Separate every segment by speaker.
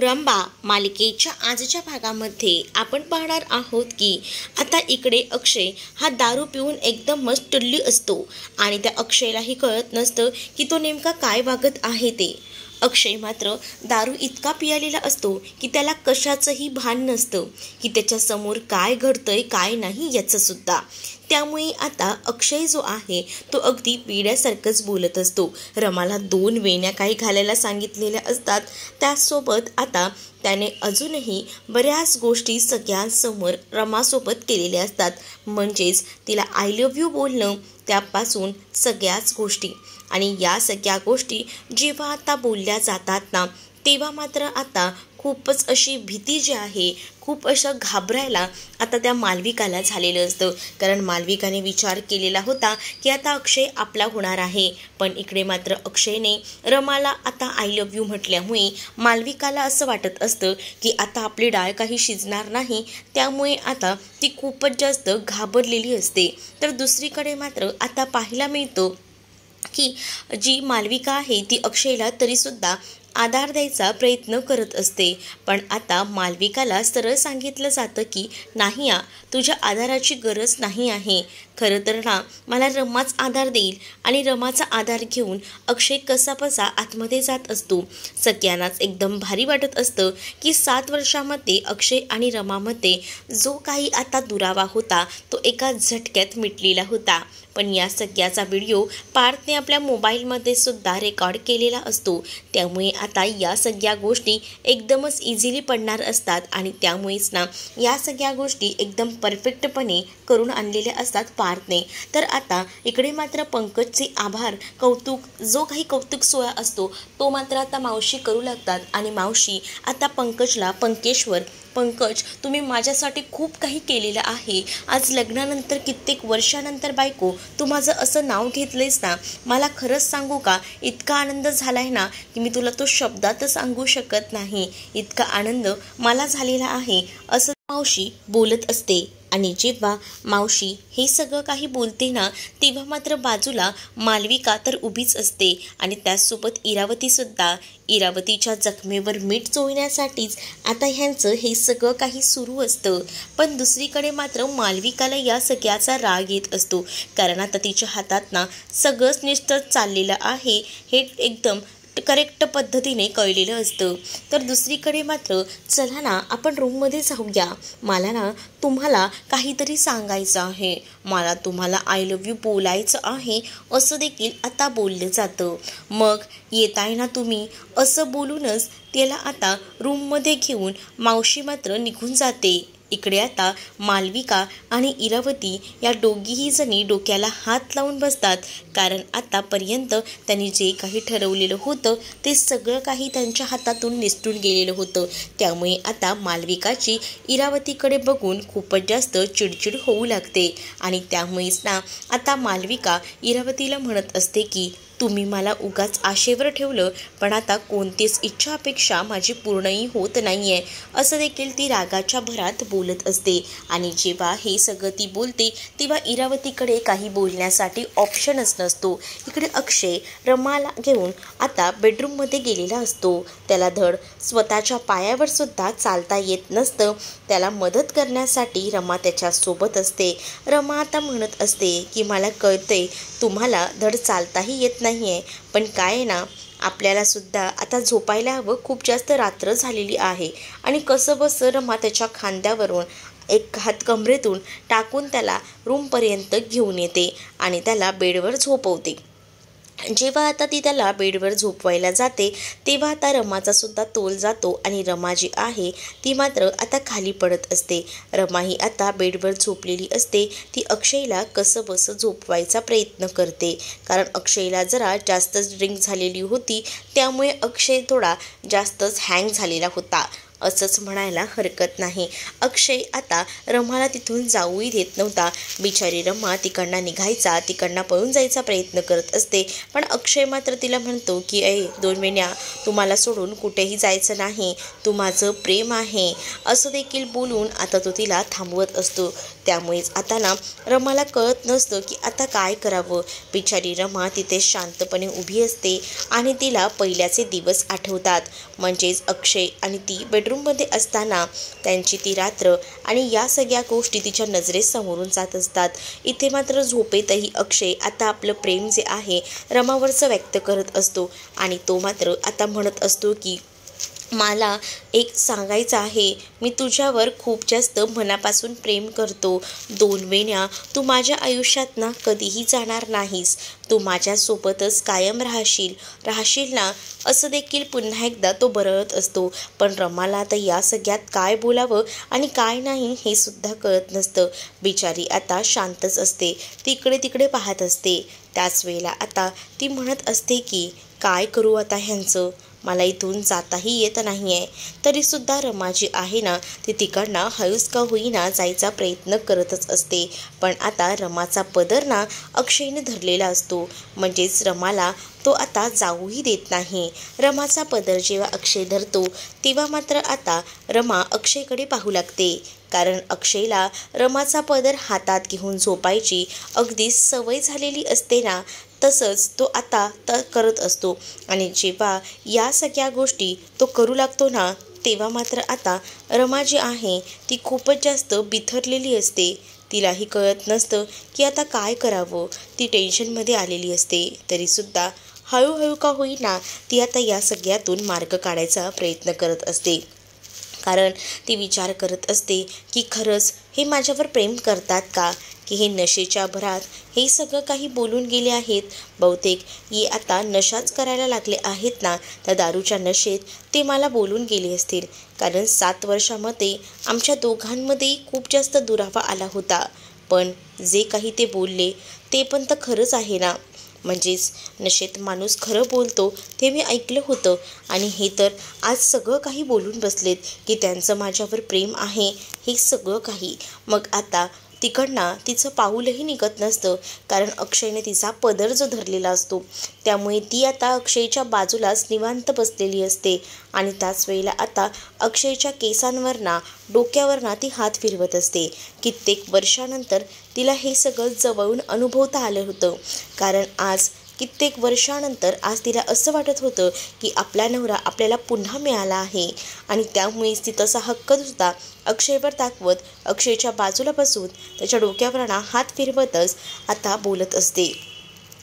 Speaker 1: रंबा मालिकेच्या आजच्या भागामध्ये आपण पाहणार आहोत की आता इकडे अक्षय हा दारू पिऊन एकदमच टुल्ली असतो आणि त्या अक्षयलाही कळत नसतं की तो नेमका काय वागत आहे ते। अक्षय मात्र दारू इतका पियालेला असतो की त्याला कशाचंही भान नसतं की त्याच्या समोर काय घडतंय काय नाही याचं सुद्धा। त्यामुळे आता अक्षय जो आहे तो अगदी पिढ्यासारखंच बोलत असतो। रमाला 2 वेण्या काही घालायला सांगितलेल्या असतात, त्यासोबत आता त्याने अजूनही बऱ्याच गोष्टी सगळ्यांसमोर रमासोबत केलेल्या असतात, म्हणजेच तिला आय लव्ह यू बोलणं त्यापासून सगळ्याच गोष्टी। आणि या सगळ्या गोष्टी जेव्हा आता बोलल्या जातात ना, तेव्हा मात्र आता खूपच अशी भीती जी आहे, खूप असं घाबरायला आता त्या मालविकाला झालेलं असतं। कारण मालविकाने विचार केलेला होता की आता अक्षय आपला होणार आहे, पण इकडे मात्र अक्षयने रमाला आता आय लव्ह यू म्हटल्यामुळे मालविकाला असं वाटत असतं की आता आपली डाळ काही शिजणार नाही, त्यामुळे आता ती खूपच जास्त घाबरलेली असते। तर दुसरीकडे मात्र आता पाहायला मिळतं की जी मालविका आहे ती अक्षयला तरीसुद्धा आधार द्यायचा प्रयत्न करत असते, पण आता मालविकाला सरळ सांगितलं जातं की नाही तुझ्या आधाराची गरज नाही आहे। खरं तर ना मला रमाच आधार देईल आणि रमाचा आधार घेऊन अक्षय कसाबसा आतमध्ये जात असतो। सगळ्यांनाच एकदम भारी वाटत असतं की 7 वर्षामध्ये अक्षय आणि रमामध्ये जो काही आता दुरावा होता तो एका झटक्यात मिटलेला होता। पण या सगळ्याचा व्हिडिओ पार्थने आपल्या मोबाईलमध्ये सुद्धा रेकॉर्ड केलेला असतो, त्यामुळे आता या सगळ्या गोष्टी एकदमच इझिली पडणार असतात आणि त्यामुळेच ना या सगळ्या गोष्टी एकदम परफेक्टपणे करून आणलेल्या असतात पार्थने। तर आता इकडे मात्र पंकजचे आभार कौतुक जो काही कौतुक सोहळा असतो तो मात्र आता मावशी करू लागतात आणि मावशी आता पंकजला पंकज तुम्ही माझ्यासाठी खूप काही केलेलं आहे, आज लग्नानंतर कित्येक वर्षानंतर बायको तू माझं असं नाव घेतलंयस ना, मला खरंच सांगू का इतका आनंद झालाय ना की मी तुला तो शब्दातच सांगू शकत नाही, इतका आनंद मला झालेला आहे असं मावशी बोलत असते। आणि जेव्हा मावशी हे सगळं काही बोलते ना, तेव्हा मात्र बाजूला मालविका तर उभीच असते आणि त्याचसोबत इरावतीसुद्धा। इरावतीच्या जखमेवर मीठ चोळण्यासाठीच आता ह्यांचं हे सगळं काही सुरू असतं। पण दुसरीकडे मात्र मालविकाला या सगळ्याचा राग येत असतो, कारण आता तिच्या हातात ना सगळंच नुसतं चाललेलं आहे हे एकदम करेक्ट पद्धतीने कळलेलं असतं। तर दुसरीकडे मात्र चला ना आपण रूममध्ये जाऊया, मला ना तुम्हाला काहीतरी सांगायचं आहे, मला तुम्हाला आय लव्ह यू बोलायचं आहे असं देखील आता बोललं जातं। मग येताय ना तुम्ही असं बोलूनच त्याला आता रूममध्ये घेऊन मावशी मात्र निघून जाते। इकडे आता मालविका आणि इरावती या दोघीही जणी डोक्याला हात लावून बसतात, कारण आतापर्यंत त्यांनी जे काही ठरवलेलं होतं ते सगळं काही त्यांच्या हातातून निसटून गेलेलं होतं। त्यामुळे आता मालविकाची इरावतीकडे बघून खूपच जास्त चिडचिड होऊ लागते आणि त्यामुळेच ना आता मालविका इरावतीला म्हणत असते की तुम्ही मला उगाच आशेवर ठेवलं, पण आता कोणतीच इच्छा अपेक्षा माझी पूर्णही होत नाहीये असं देखील ती रागाच्या भरात बोलत असते। आणि जेव्हा हे सगळं ती बोलते तेव्हा इरावतीकडे काही बोलण्यासाठी ऑप्शनच नसतो। इकडे अक्षय रमाला घेऊन आता बेडरूममध्ये गेलेला असतो, त्याला धड स्वतःच्या पायावर सुद्धा चालता येत नसतं, त्याला मदत करण्यासाठी रमा त्याच्यासोबत असते। रमा आता म्हणत असते की मला कळतंय तुम्हाला धड चालताही येत नाहीये, पण काय आहे ना आपल्याला सुद्धा आता झोपायला हवं, खूप जास्त रात्र झालेली आहे। आणि कसं बसं रमा त्याच्या खांद्यावरून एक हात कमरेतून टाकून त्याला रूमपर्यंत घेऊन येते आणि त्याला बेडवर झोपवते। जेव्हा आता ती त्याला बेडवर झोपवायला जाते तेव्हा आता रमाचा सुद्धा तोल जातो आणि रमा जी आहे ती मात्र आता खाली पडत असते। रमा ही आता बेडवर झोपलेली असते, ती अक्षयला कसं बसं झोपवायचा प्रयत्न करते, कारण अक्षयला जरा जास्तच ड्रिंक झालेली होती, त्यामुळे अक्षय थोडा जास्तच हँग झालेला होता असंच म्हणायला हरकत नाही। अक्षय आता रमाला तिथून जाऊही देत नव्हता, बिचारी रमा तिकडनं निघायचा तिकडनं पळून जायचा प्रयत्न करत असते, पण अक्षय मात्र तिला म्हणतो की 2 महिन्या तुम्हाला सोडून कुठेही जायचं नाही, तू माझं प्रेम आहे असं देखील बोलून आता तो तिला थांबवत असतो। त्यामुळेच आता ना रमाला कळत नसतं की आता काय करावं. बिचारी रमा तिथे शांतपणे उभी असते आणि तिला पहिल्याचे दिवस आठवतात. म्हणजेच अक्षय आणि ती बेडरूममध्ये असताना त्यांची ती रात्र आणि या सगळ्या गोष्टी तिच्या नजरेसमोरून जात असतात. इथे मात्र झोपेतही अक्षय आता आपलं प्रेम जे आहे रमावरचं व्यक्त करत असतो आणि तो मात्र आता म्हणत असतो की मला एक सांगायचं आहे, मी तुझ्यावर खूप जास्त मनापासून प्रेम करतो. 2 वेण्या तू माझ्या आयुष्यात ना कधीही जाणार नाहीस. तू माझ्यासोबतच कायम राहशील ना, असं देखील पुन्हा एकदा तो बरळत असतो. पण रमाला आता या सगळ्यात काय बोलावं आणि काय नाही हे सुद्धा कळत नसतं. बिचारी आता शांतच असते, तिकडे तिकडे पाहत असते. त्याच वेळेला आता ती म्हणत असते की काय करू आता ह्यांचं, मला इथून जाताही येत नाही आहे. तरीसुद्धा रमा जी आहे ना ती तिकडनं हळूच का होईना जायचा प्रयत्न करतच असते. पण आता रमाचा पदर ना अक्षयने धरलेला असतो. म्हणजेच रमाला तो आता जाऊही देत नाही. रमाचा पदर जेव्हा अक्षय धरतो तेव्हा मात्र आता रमा अक्षयकडे पाहू लागते. कारण अक्षयला रमाचा पदर हातात घेऊन झोपायची अगदी सवय झालेली असते ना, तसंच तो आता करत असतो. आणि जेव्हा या सगळ्या गोष्टी तो करू लागतो ना तेव्हा मात्र आता रमा जी आहे ती खूपच जास्त बिथरलेली असते. तिलाही कळत नसतं की आता काय करावं. ती टेन्शनमध्ये आलेली असते. तरीसुद्धा हळूहळू का होईना ती आता या सगळ्यातून मार्ग काढायचा प्रयत्न करत असते. कारण ती विचार करत असते की खरंच हे माझ्यावर प्रेम करतात का, की हे नशेच्या भरात हे सगळं काही बोलून गेले आहेत. बहुतेक हे आता नशाच करायला लागले आहेत ना, त्या दारूच्या नशेत ते मला बोलून गेले असतील. कारण 7 वर्षामध्ये आमच्या दोघांमध्ये खूप जास्त दुरावा आला होता. पण जे काही ते बोलले ते पण तर खरंच आहे ना. म्हणजेच नशेत माणूस खरं बोलतो ते मी ऐकलं होतं. आणि हे तर आज सगळं काही बोलून बसलेत की त्यांचं माझ्यावर प्रेम आहे, हे सगळं काही. मग आता तिकडनं तिचं पाऊलही निघत नसतं. कारण अक्षयने तिचा पदर जो धरलेला असतो त्यामुळे ती आता अक्षयच्या बाजूलाच निवांत बसलेली असते. आणि त्याच वेळेला आता अक्षयच्या केसांवरना डोक्यावरना ती हात फिरवत असते. कित्येक वर्षानंतर तिला हे सगळं जवळून अनुभवता आलं होतं. कारण आज कित्येक वर्षानंतर आज तिला असं वाटत होतं की आपला नवरा आपल्याला पुन्हा मिळाला आहे. आणि त्यामुळेच ती तसा हक्कसुद्धा अक्षयवर दाखवत अक्षयच्या बाजूला बसून त्याच्या डोक्यावरना हात फिरवतच आता बोलत असते.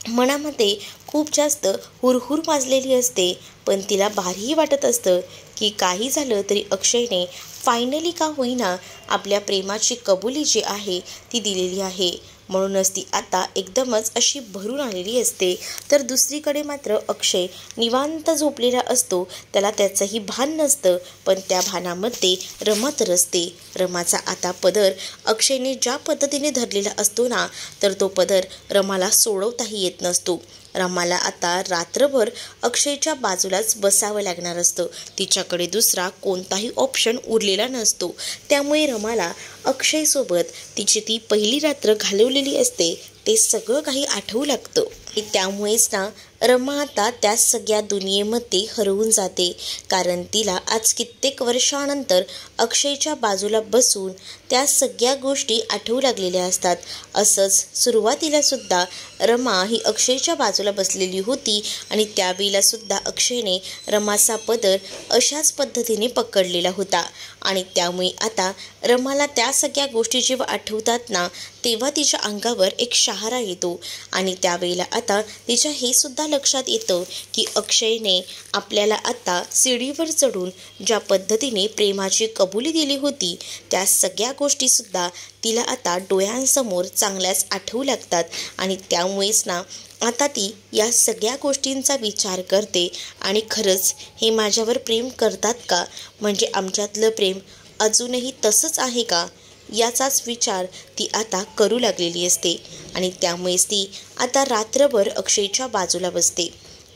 Speaker 1: मनामध्ये खूप जास्त हुरहुर माजलेली असते. पण तिला भारीही वाटत असतं की काही झालं तरी अक्षयने फायनली का होईना आपल्या प्रेमाची कबुली जी आहे ती दिलेली आहे. म्हणूनच ती आता एकदमच अशी भरून आलेली असते. तर दुसरीकडे मात्र अक्षय निवांत झोपलेला असतो. त्याला त्याचंही भान नसतं. पण त्या भानामध्ये रमा तर असते. रमाचा आता पदर अक्षयने ज्या पद्धतीने धरलेला असतो ना, तर तो पदर रमाला सोडवताही येत नसतो. रमाला आता रात्रभर अक्षयच्या बाजूलाच बसावं लागणार असतं. तिच्याकडे दुसरा कोणताही ऑप्शन उरलेला नसतो. त्यामुळे रमाला अक्षयसोबत तिची ती पहिली रात्र घालवलेली असते ते सगळं काही आठवू लागतं. त्यामुळेच ना रमा आता त्या सगळ्या दुनियेमध्ये हरवून जाते. कारण तिला आज कित्येक वर्षानंतर अक्षयच्या बाजूला बसून त्या सगळ्या गोष्टी आठवू लागलेल्या असतात. असंच सुरुवातीला सुद्धा रमा ही अक्षयच्या बाजूला बसलेली होती आणि त्यावेळेला सुद्धा अक्षयने रमाचा पदर अशाच पद्धतीने पकडलेला होता. आणि त्यामुळे आता रमाला त्या सगळ्या गोष्टी जेव्हा आठवतात ना तेव्हा तिच्या अंगावर एक शहारा येतो. आणि त्यावेळेला आता तिच्या हे सुद्धा लक्षात येतं की अक्षयने आपल्याला आता सीडीवर चढून ज्या पद्धतीने प्रेमाची कबुली दिली होती त्या सगळ्या गोष्टीसुद्धा तिला आता डोळ्यांसमोर चांगल्याच आठवू लागतात. आणि त्यामुळेच ना आता ती या सगळ्या गोष्टींचा विचार करते. आणि खरंच हे माझ्यावर प्रेम करतात का, म्हणजे आमच्यातलं प्रेम अजूनही तसंच आहे का, याचाच विचार ती आता करू लागलेली असते. आणि त्यामुळेच ती आता रात्रभर अक्षयच्या बाजूला बसते.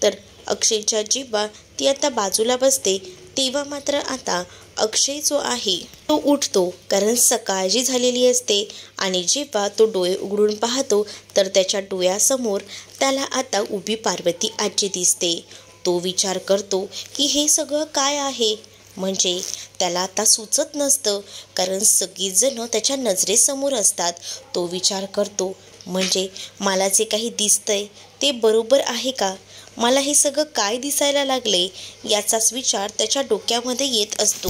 Speaker 1: तर अक्षयच्या जेव्हा ती आता बाजूला बसते तेव्हा मात्र आता अक्षय जो आहे तो उठतो. कारण सकाळ जी झालेली असते. आणि जेव्हा तो डोळे उघडून पाहतो तर त्याच्या डोळ्यासमोर त्याला आता उभी पार्वती आजी दिसते. तो विचार करतो की हे सगळं काय आहे. म्हणजे त्याला आता सुचत नसतं, कारण सगळीजणं त्याच्या नजरेसमोर असतात. तो विचार करतो, म्हणजे मला जे काही दिसतंय ते बरोबर आहे का? मला हे सगळं काय दिसायला लागले याचाच विचार त्याच्या डोक्यामध्ये येत असतो.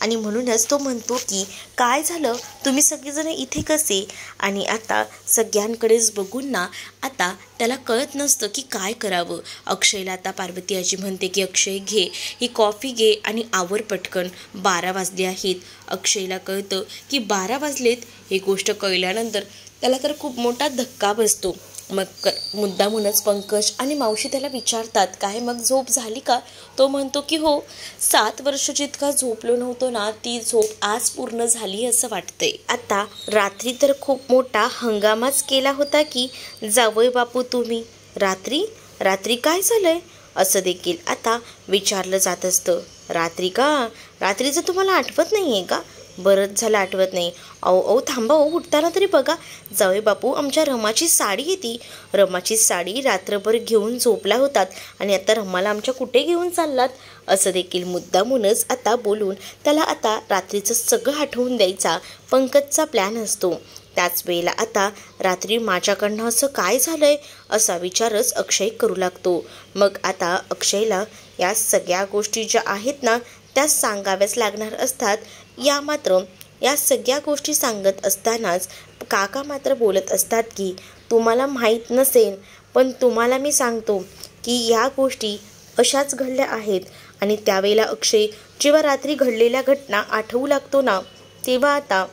Speaker 1: आणि म्हणूनच तो म्हणतो की काय झालं, तुम्ही सगळेजण इथे कसे? आणि आता सगळ्यांकडेच बघून ना आता त्याला कळत नसतं की काय करावं. अक्षयला आता पार्वती आजी म्हणते की अक्षय घे ही कॉफी घे आणि आवर पटकन, 12 वाजले आहेत. अक्षयला कळतं की 12 वाजलेत. ही गोष्ट कळल्यानंतर त्याला तर खूप मोठा धक्का बसतो. मग मुद्दामूनच पंकज आणि मावशी त्याला विचारतात, काय मग झोप झाली का? तो म्हणतो की हो, 7 वर्ष जितका झोपलो नव्हतो ना, ती झोप आज पूर्ण झाली असं वाटतंय. आता रात्री तर खूप मोठा हंगामाच केला होता की जावई बापू तुम्ही रात्री काय झालंय असं देखील आता विचारलं जात असतं. रात्री का? रात्रीचं तुम्हाला आठवत नाही आहे का? बरंच झालं आठवत नाही. अहो थांबा, उठताना तरी बघा. जावई बापू, आमच्या रमाची साडी येते. रमाची साडी रात्रभर घेऊन झोपला होतात आणि आता रमाला आमच्या कुठे घेऊन चाललात असं देखील मुद्दामूनच आता बोलून त्याला आता रात्रीचं सगळं आठवून द्यायचा पंकजचा प्लॅन असतो. त्याच वेळेला आता रात्री माझ्याकडनं असं काय झालंय असा विचारच अक्षय करू लागतो. मग आता अक्षयला या सगळ्या गोष्टी ज्या आहेत ना त्या सांगाव्याच लागणार असतात. या सगळ्या गोष्टी सांगत असतानाच काका मात्र बोलत असतात की तुम्हाला माहीत नसेल, पण तुम्हाला मी सांगतो की या गोष्टी अशाच घडल्या आहेत. आणि त्यावेळेला अक्षय जेव्हा रात्री घडलेल्या घटना आठवू लागतो ना, तेव्हा आता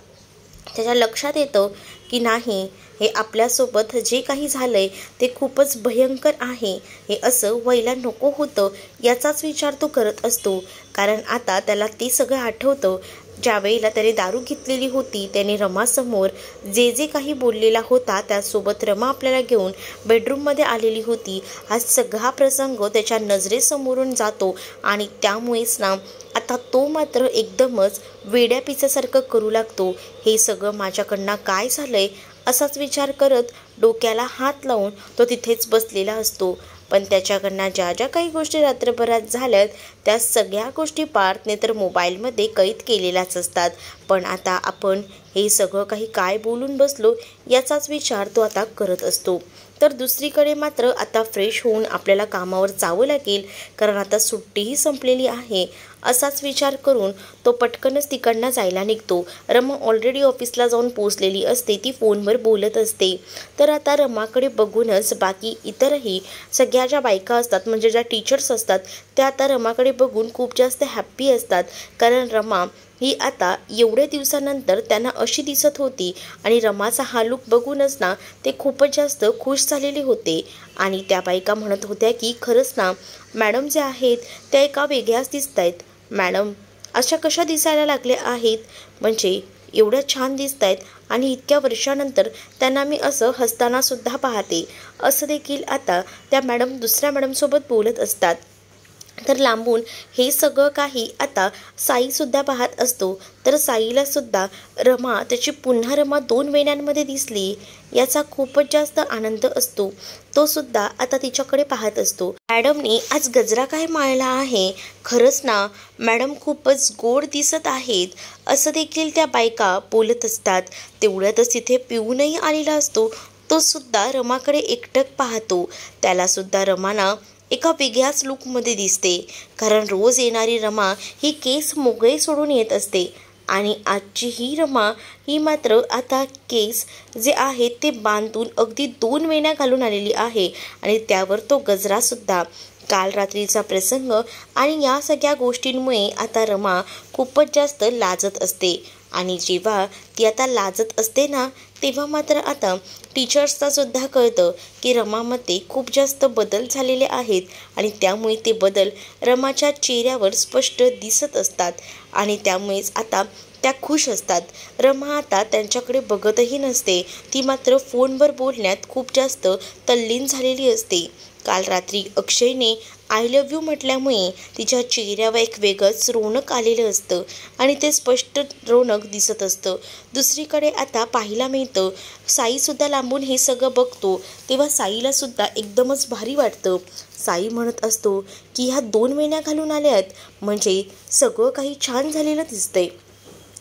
Speaker 1: त्याच्या लक्षात येतं की नाही, हे आपल्यासोबत जे काही झालंय ते खूपच भयंकर आहे. हे असं व्हायला नको होतं याचाच विचार तो करत असतो. कारण आता त्याला ते सगळं आठवतं, ज्या वेळेला त्याने दारू घेतलेली होती, त्याने रमासमोर जे काही बोललेला होता, त्यासोबत रमा आपल्याला घेऊन बेडरूममध्ये आलेली होती. हा सगळा प्रसंग त्याच्या नजरेसमोरून जातो आणि त्यामुळेच ना आता तो मात्र एकदमच वेड्या पिसासारखं करू लागतो. हे सगळं माझ्याकडनं काय झालंय असाच विचार करत डोक्याला हात लावून तो तिथेच बसलेला असतो. पण त्याच्याकडनं ज्या काही गोष्टी रात्रभरात झाल्यात त्या सगळ्या गोष्टी पार्थने तर मोबाईलमध्ये कैद केलेल्याच असतात. पण आता आपण हे सगळं काही काय बोलून बसलो याचाच विचार तो आता करत असतो. तर दुसरीकडे मात्र आता फ्रेश होऊन आपल्याला कामावर जावं लागेल, कारण आता सुट्टीही संपलेली आहे. असाच विचार करून तो पटकनच तिकडनं जायला निघतो. रमा ऑलरेडी ऑफिसला जाऊन पोचलेली असते, ती फोनवर बोलत असते. तर आता रमाकडे बघूनच बाकी इतरही सगळ्या ज्या बायका असतात, म्हणजे ज्या टीचर्स असतात, त्या आता रमाकडे बघून खूप जास्त हॅप्पी असतात. कारण रमा ही आता एवढ्या दिवसानंतर त्यांना अशी दिसत होती आणि रमाचा हा लुक बघूनच ना ते खूपच जास्त खुश झालेले होते. आणि त्या बायका म्हणत होत्या की खरंच ना मॅडम जे आहेत त्या एका वेगळ्याच दिसत आहेत. मॅडम अशा कशा दिसायला लागल्या आहेत, म्हणजे एवढ्या छान दिसत आहेत आणि इतक्या वर्षानंतर त्यांना मी असं हसताना सुद्धा पाहते असं देखील आता त्या मॅडम दुसऱ्या मॅडमसोबत बोलत असतात. तर लांबून हे सगळं काही आता साईसुद्धा पाहत असतो. तर साईला सुद्धा रमा त्याची पुन्हा रमा 2 महिन्यांमध्ये दिसली याचा खूपच जास्त आनंद असतो. तो सुद्धा आता तिच्याकडे पाहत असतो. मॅडमने आज गजरा काय माळला आहे, खरंच ना मॅडम खूपच गोड दिसत आहेत असं देखील त्या बायका बोलत असतात. तेवढ्यातच तिथे पिऊनही आलेला असतो. तो सुद्धा रमाकडे एकटक पाहतो. त्याला सुद्धा रमाना एका वेगळ्याच लुकमध्ये दिसते, कारण रोज येणारी रमा ही केस मोकळे सोडून येत असते आणि आजची ही रमा ही मात्र आता केस जे आहेत ते बांधून अगदी 2 वेण्या घालून आलेली आहे. आणि त्यावर तो गजरासुद्धा. काल रात्रीचा प्रसंग आणि या सगळ्या गोष्टींमुळे आता रमा खूपच जास्त लाजत असते. आणि जेव्हा ती आता लाजत असते ना, तेव्हा मात्र आता टीचर्सना सुद्धा कळतं की रमामध्ये खूप जास्त बदल झालेले आहेत आणि त्यामुळे ते बदल रमाच्या चेहऱ्यावर स्पष्ट दिसत असतात आणि त्यामुळेच आता त्या खुश असतात. रमा आता त्यांच्याकडे बघतही नसते, ती मात्र फोनवर बोलण्यात खूप जास्त तल्लीन झालेली असते. काल रात्री अक्षयने आय लव्ह यू म्हटल्यामुळे तिच्या चेहऱ्यावर एक वेगळंच रोनक आलेलं असतं आणि ते स्पष्ट रोनक दिसत असतं. दुसरीकडे आता पाहायला मिळतं साईसुद्धा लांबून हे सगळं बघतो तेव्हा साईलासुद्धा एकदमच भारी वाटतं. साई म्हणत असतो की ह्या 2 वेण्या घालून आल्यात म्हणजे सगळं काही छान झालेलं दिसतंय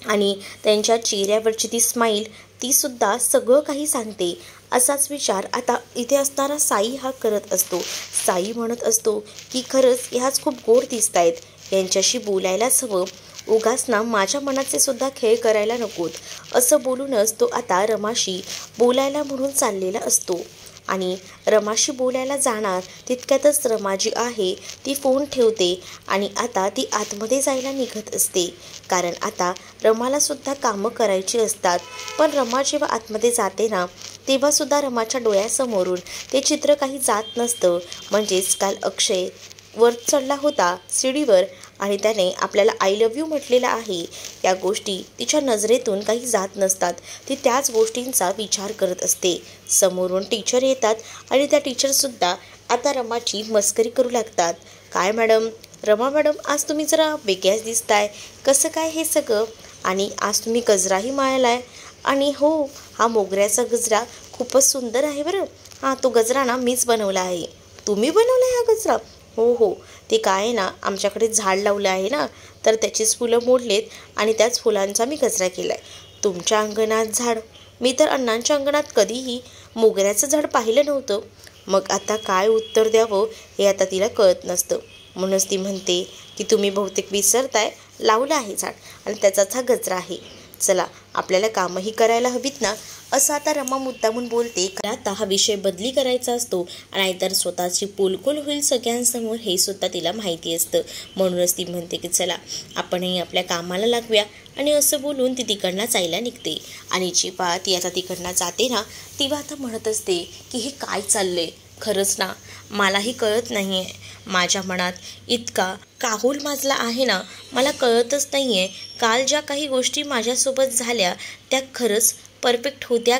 Speaker 1: आणि त्यांच्या चेहऱ्यावरची ती स्माईल तीसुद्धा सगळं काही सांगते. असाच विचार आता इथे असताना साई हा करत असतो. साई म्हणत असतो की खरंच ह्याच खूप गोड दिसत आहेत, यांच्याशी बोलायलाच हवं, उगाच ना माझ्या मनाचे सुद्धा खेळ करायला नकोत. असं बोलूनच तो आता रमाशी बोलायला म्हणून चाललेला असतो आणि रमाशी बोलायला जाणार तितक्यातच रमा जी आहे ती फोन ठेवते आणि आता ती आतमध्ये जायला निघत असते. कारण आता रमालासुद्धा कामं करायची असतात. पण रमा जेव्हा आतमध्ये जाते ना तेव्हासुद्धा रमाच्या डोळ्यासमोरून ते चित्र काही जात नसतं. म्हणजेच काल अक्षय वर चढला होता सीडीवर आणि त्याने आपल्याला आय लव्ह यू म्हटलेला आहे, या गोष्टी तिच्या नजरेतून काही जात नसतात. ती त्याच गोष्टींचा विचार करत असते. समोरून टीचर येतात आणि त्या टीचरसुद्धा आता रमाची मस्करी करू लागतात. काय मॅडम, रमा मॅडम, आज तुम्ही जरा वेगळ्याच दिसताय, कसं काय हे सगळं? आणि आज तुम्ही गजराही माळलाय आणि हो, हा मोगऱ्याचा गजरा खूपच सुंदर आहे बरं. हां, तो गजरा ना मीच बनवला आहे. तुम्ही बनवला आहे हा गजरा? हो हो, ते काय आहे ना, आमच्याकडे झाड लावलं आहे ना, तर त्याचीच फुलं मोडलेत आणि त्याच फुलांचा मी गजरा केला आहे. तुमच्या अंगणात झाड? मी तर अण्णांच्या अंगणात कधीही मोगऱ्याचं झाड पाहिलं नव्हतं. मग आता काय उत्तर द्यावं हे आता तिला कळत नसतं. म्हणूनच ती म्हणते की तुम्ही बहुतेक विसरताय, लावलं आहे झाड आणि त्याचाच हा गजरा आहे. चला, आपल्याला कामही करायला हवीत ना, असं आता रमा मुद्दामून बोलते. आता हा विषय बदली करायचा असतो नाहीतर स्वतःची पोलकोल होईल सगळ्यांसमोर, हे सुद्धा तिला माहिती असतं. म्हणूनच ती म्हणते की चला आपणही आपल्या कामाला लागूया आणि असं बोलून ती तिकडनं जायला निघते. आणि जेव्हा ती आता तिकडनं जाते ना तेव्हा आता म्हणत असते की हे काय चाललंय, खरंच ना मलाही कळत नाही आहे. माझ्या मनात इतका काहूल माजला आहे ना, मला कळतच नाही आहे काल ज्या काही गोष्टी माझ्यासोबत झाल्या त्या खरंच परफेक्ट होत्या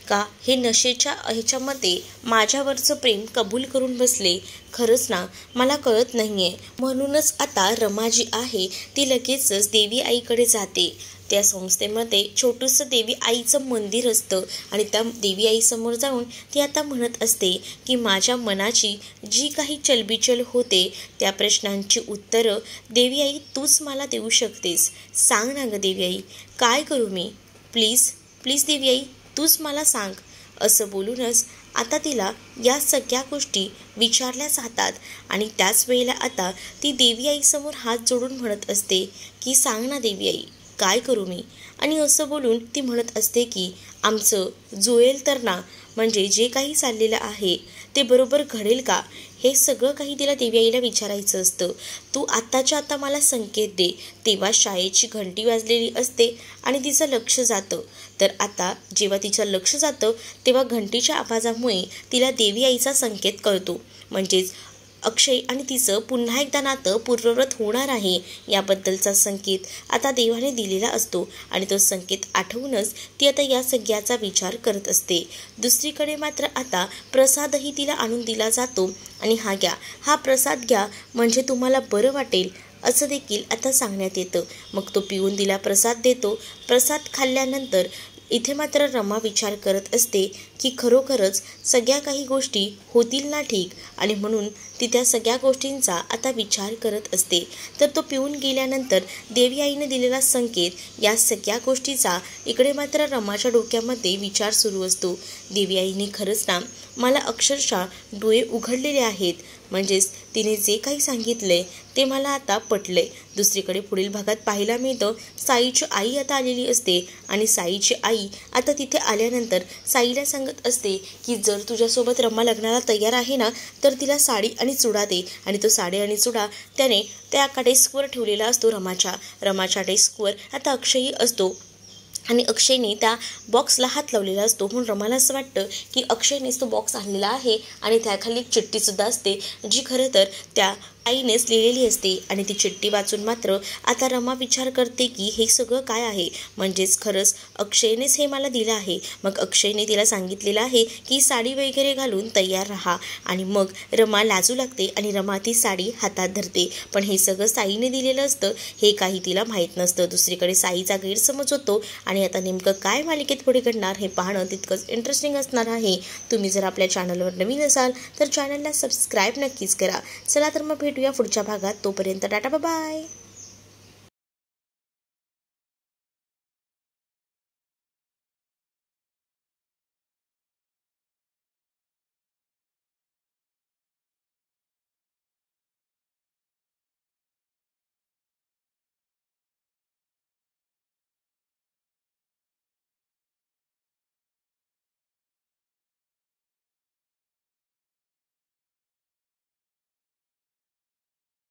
Speaker 1: का हे नशेच्या ह्याच्यामध्ये माझ्यावरचं प्रेम कबूल करून बसले, खरंच ना मला कळत नाही आहे. म्हणूनच आता रमा जी आहे ती लगेचच देवी आईकडे जाते. त्या संस्थेमध्ये छोटंसं देवी आईचं मंदिर असतं आणि त्या देवी आईसमोर जाऊन ती आता म्हणत असते की माझ्या मनाची जी काही चलबिचल होते त्या प्रश्नांची उत्तरं देवी आई तूच मला देऊ शकतेस. सांग ना गं देवी आई, काय करू मी? प्लीज प्लीज देवी आई, तूच मला सांग. असं बोलूनच आता तिला या सगळ्या गोष्टी विचारल्या जातात आणि त्याच वेळेला आता ती देवी आईसमोर हात जोडून म्हणत असते की सांग ना देवी आई, काय करू मी? आणि असं बोलून ती म्हणत असते की आमचं जुळेल तर ना, म्हणजे जे काही चाललेलं आहे ते बरोबर घडेल का, हे सगळं काही तिला देवी आईला विचारायचं असतं. तू आत्ताच्या आता मला संकेत दे. तेव्हा शाळेची घंटी वाजलेली असते आणि तिचं लक्ष जातं. तर आता जेव्हा तिचं लक्ष जातं तेव्हा घंटीच्या आवाजामुळे तिला देवी आईचा संकेत कळतो. म्हणजेच अक्षय आणि तिचं पुन्हा एकदा नातं पूर्ववत होणार आहे याबद्दलचा संकेत आता देवाने दिलेला असतो आणि तो संकेत आठवूनच ती आता या सगळ्याचा विचार करत असते. दुसरीकडे मात्र आता प्रसादही तिला आणून दिला जातो आणि हा घ्या, हा प्रसाद घ्या म्हणजे तुम्हाला बरं वाटेल असं देखील आता सांगण्यात येतं. मग तो पिऊन तिला प्रसाद देतो. प्रसाद खाल्ल्यानंतर इथे मात्र रमा विचार करत असते की खरोखरच सगळ्या काही गोष्टी होतील ना ठीक, आणि म्हणून ती त्या सगळ्या गोष्टींचा आता विचार करत असते. तर तो पिऊन गेल्यानंतर देवी आईने दिलेला संकेत या सगळ्या गोष्टीचा इकडे मात्र रमाच्या डोक्यामध्ये विचार सुरू असतो. देवी आईने खरंच ना मला अक्षरशः डोळे उघडलेले आहेत, म्हणजेच तिने जे काही सांगितलंय ते मला आता पटलंय. दुसरीकडे पुढील भागात पाहायला मिळतं साईची आई आता आलेली असते आणि साईची आई आता तिथे आल्यानंतर साईला सांगत असते की जर तुझ्यासोबत रमा लग्नाला तयार आहे ना तर तिला साडी आणि चुडा दे. आणि तो साडी आणि चुडा त्याने त्या डेस्कवर ठेवलेला असतो. रमाच्या डेस्कवर आता अक्षयही असतो आणि अक्षयने त्या बॉक्सला हात लावलेला असतो. म्हणून रमाला असं वाटतं की अक्षयनेच तो बॉक्स आणलेला आहे आणि त्याखाली एक चिठ्ठीसुद्धा असते जी खरं तर त्या आईनेच लिहिलेली असते आणि ती चिठ्ठी वाचून मात्र आता रमा विचार करते की हे सगळं काय आहे, म्हणजेच खरंच अक्षयनेच हे मला दिलं आहे. मग अक्षयने तिला सांगितलेलं आहे की साडी वगैरे घालून तयार राहा आणि मग रमा लाजू लागते आणि रमा ती साडी हातात धरते. पण हे सगळं साईने दिलेलं असतं हे काही तिला माहीत नसतं. दुसरीकडे साईचा गैरसमज होतो आणि आता नेमकं काय मालिकेत पुढे घडणार हे पाहणं तितकंच इंटरेस्टिंग असणार आहे. तुम्ही जर आपल्या चॅनलवर नवीन असाल तर चॅनलला सबस्क्राईब नक्कीच करा. चला तर मग भेटूया पुढच्या भागात. तोपर्यंत टाटा बाय.